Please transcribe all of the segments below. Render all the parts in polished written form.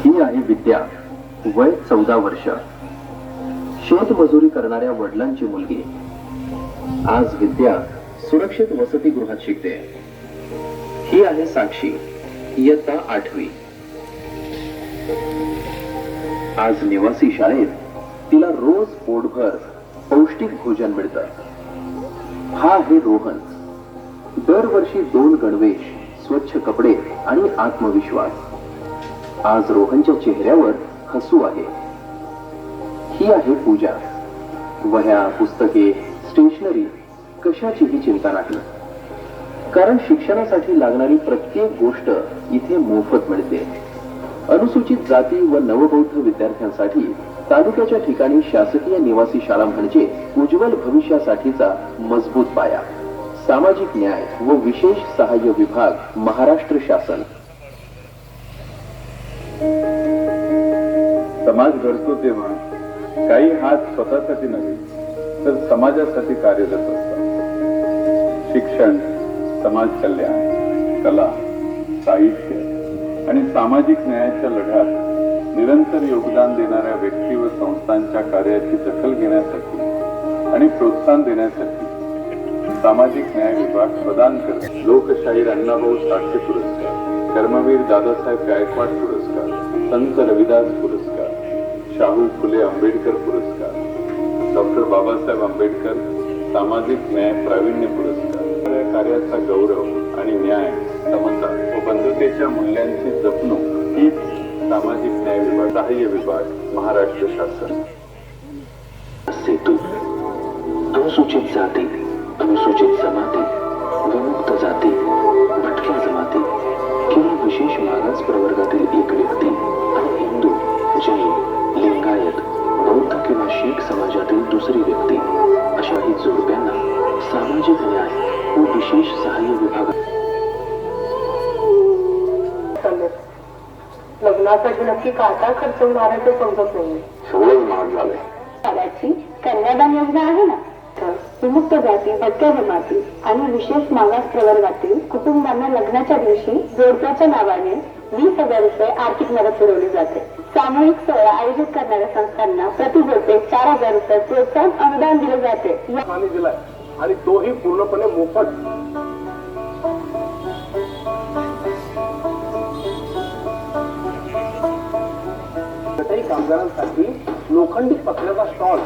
ही आहे विद्या, वय 14 वर्ष, शेतमजुरी करणाऱ्या वडिलांची मुलगी. आज विद्या सुरक्षित वसतिगृहात शिकते. ही आहे साक्षी, इयत्ता 8वी. आज निवासी शाळेत तिला रोज पोटभर पौष्टिक भोजन मिळतं. हा आहे रोहन. दरवर्षी 2 गणवेश, स्वच्छ कपडे आणि आत्मविश्वास. आज रोहनच्या चेहऱ्यावर हसू आहे. ही आहे पूजा. वह्या, पुस्तके, स्टेशनरी कशाचीही चिंता नाही, कारण शिक्षणासाठी लागणारी प्रत्येक गोष्ट इथे मोफत मिळते. अनुसूचित जाती व नवबौद्ध विद्यार्थ्यांसाठी तालुक्याच्या ठिकाणी शासकीय निवासी शाळा म्हणजे उज्ज्वल भविष्यासाठीचा मजबूत पाया. सामाजिक न्याय व विशेष सहाय्य विभाग, महाराष्ट्र शासन. समाज घडतो तेव्हा काही हात स्वतःसाठी नव्हे तर समाजासाठी कार्यरत असतात. शिक्षण, समाज कल्याण, कला, साहित्य आणि सामाजिक न्यायाच्या लढ्यात निरंतर योगदान देणाऱ्या व्यक्ती व संस्थांच्या कार्याची दखल घेण्यासाठी आणि प्रोत्साहन देण्यासाठी सामाजिक न्याय विभाग प्रदान करतो. लोकशाहीर अण्णाभाऊ साठे पुरस्कार, कर्मवीर दादासाहेब गायकवाड पुरस्कार, संत रविदास पुरस्कार, शाहू फुले आंबेडकर पुरस्कार, डॉक्टर बाबासाहेब आंबेडकर सामाजिक न्याय प्रावीण्य पुरस्कार. या कार्याचा गौरव आणि न्याय, समता व बंधुतेच्या मूल्यांची जपणूक ही सामाजिक न्याय विभाग, सहाय्य विभाग, महाराष्ट्र शासन. सेतू. अनुसूचित जाती, अनुसूचित जमाती, विमुक्त जाती, भटक्या जमाती किंवा विशेष मागास प्रवर्गातील एक व्यक्ती आणि हिंदू, जैन, लिंगायत, बौद्ध किंवा शीख समाजातील दुसरी व्यक्ती अशाही जोडप्यांना सामाजिक न्याय व विशेष सहाय्य विभाग. लग्नासाठी नक्की काय काय खर्च होणार आहे ते समजत नाही. सगळं महाग झालंय. शाळाची कन्यादान योजना आहे ना, तर विमुक्त जाती, भटक्या जमाती आणि विशेष मागास प्रवर्गातील कुटुंबांना लग्नाच्या दिवशी जोडप्याच्या नावाने 20,000 रुपये आर्थिक मदत पुरवली जाते. सामूहिक सोहळा आयोजित करणाऱ्या संस्थांना प्रति जोडपे 4,000 रुपये प्रोत्साहन अनुदान दिले जाते. दिलाय आणि तोही पूर्णपणे मोफत. कामगारांसाठी लोखंडी पत्र्याचा स्टॉल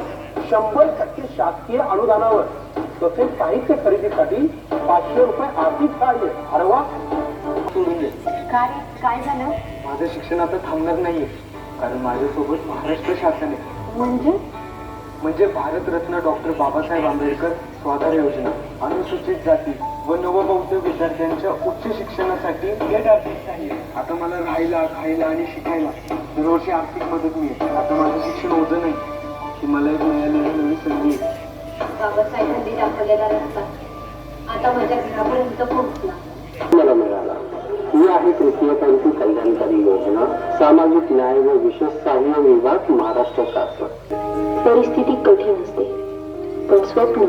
100% शासकीय अनुदानावर, तसेच साहित्य खरेदीसाठी 500 रुपये आर्थिक सहाय्य. अरे वा. काय झालं? माझं शिक्षण आता थांबणार नाहीये, कारण माझ्यासोबत महाराष्ट्र शासन आहे. म्हणजे भारतरत्न डॉक्टर बाबासाहेब आंबेडकर स्वाधार योजना, अनुसूचित जाती व नवबौद्ध विद्यार्थ्यांच्या उच्च शिक्षणासाठी आता मला राहायला, खायला आणि शिकायला दरवर्षी आर्थिक मदत मिळेल. आता माझं शिक्षण ओझं नाही, ही मला एक मिळालेली नवी संधी आहे. बाबासाहेबांनी दाखवलेला रस्ता आता माझ्या घरापर्यंत पोहोचला. मला मिळाला. ही आहे तृतीय पंथी कल्याणकारी योजना, सामाजिक न्याय व विशेष सहाय्य विभाग, महाराष्ट्र शासन. परिस्थिती कठीण असते, पण स्वप्न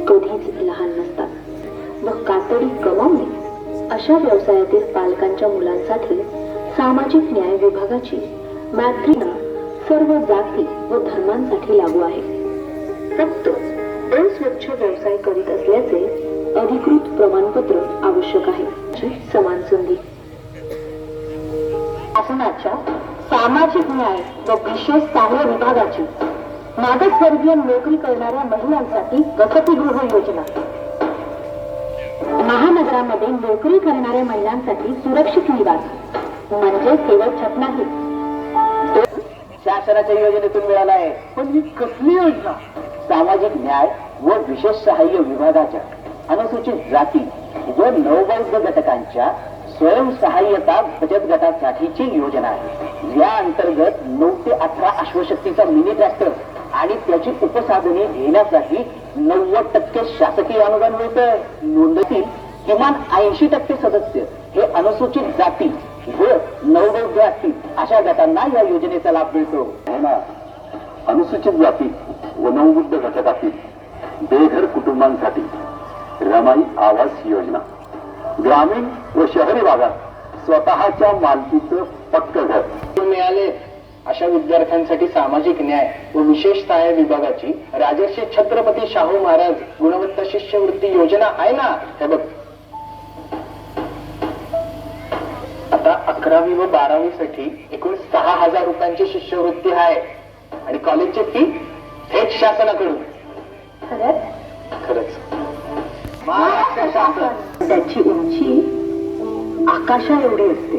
कधीच लहान नसतात. मग कातडी कमावणे अशा व्यवसायातील पालकांच्या मुलांसाठी सामाजिक न्याय विभागाची मॅट्रिना सर्व जाती व धर्मांसाठी लागू आहे. फक्त अस्वच्छ व्यवसाय करीत असल्याचे अधिकृत प्रमाणपत्र आवश्यक आहे. समान संधी. शासनाच्या सामाजिक न्याय व विशेष सहाय्य विभागाची मागासवर्गीय नोकरी करणाऱ्या महिलांसाठी वसतिगृह योजना. महानगरामध्ये नोकरी करणाऱ्या महिलांसाठी सुरक्षित निवास, म्हणजे केवळ छत नाही, शासनाच्या योजनेतून मिळाला आहे. पण ही कसली योजना? सामाजिक न्याय व विशेष सहाय्य विभागाच्या अनुसूचित जाती व नवबौद्ध घटकांच्या स्वयंसहाय्यता बचत गटासाठीची योजना आहे. या अंतर्गत 9 ते 18 अश्वशक्तीचा मिनी ट्रॅक्टर आणि त्याची उपसाधने घेण्यासाठी 90% शासकीय अनुदान मिळतं. नोंदणीतील किमान 80% सदस्य हे अनुसूचित जाती व नवबौद्ध असतील अशा गटांना या योजनेचा लाभ मिळतो. अनुसूचित जाती व नवबौद्ध घटकातील बेघर कुटुंबांसाठी रमाई आवास योजना, ग्रामीण व शहरी भागात स्वतःच्या मालकीचं पक्क घर मिळाले अशा विद्यार्थ्यांसाठी सामाजिक न्याय व विशेष सहाय्य विभागाची राजर्षी छत्रपती शाहू महाराज गुणवत्ता शिष्यवृत्ती योजना आहे ना. हे बघ, आता 11वी व 12वी साठी एकूण 6,000 रुपयांची शिष्यवृत्ती आहे आणि कॉलेजची फी थेट शासनाकडून. खरंच महाराष्ट्र शासन. त्याची उंची आकाशा एवढी असते.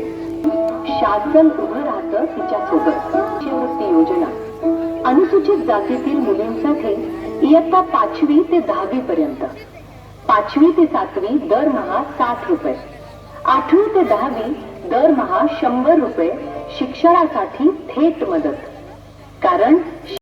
शासन उभं राहतं तिच्या सोबत. शिष्यवृत्ती योजना अनुसूचित जातीतील मुलींसाठी इयत्ता 5वी ते 10वी पर्यंत, 5वी ते 7वी दरमहा 60 रुपये, 8वी ते 10वी दरमहा 100 रुपये शिक्षणासाठी थेट मदत. कारण